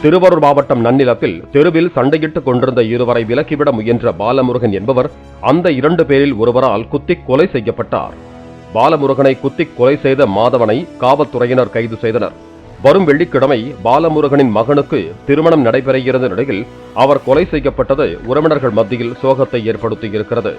திருவாரூர் மாவட்டம் நன்னிலத்தில் தெருவில் சண்டையிட்டுக் கொண்டிருந்த இருவரை விலக்கிவிட முயன்ற பாலமுருகன் என்பவர் அந்த 2 பேரில் ஒருவரால் குத்திக் கொலை செய்யப்பட்டார். பாலமுருகனை குத்திக் கொலை செய்த மாதவனை காவல்துறையினர் கைது செய்தனர். வரும் வெள்ளிக்கிழமை பாலமுருகனின் மகனுக்கு திருமணம் நடைபெற இருந்த நிலையில் அவர் கொலை செய்யப்பட்டது உறவினர்கள் மத்தியில் சோகத்தை ஏற்படுத்தியிருக்கிறது.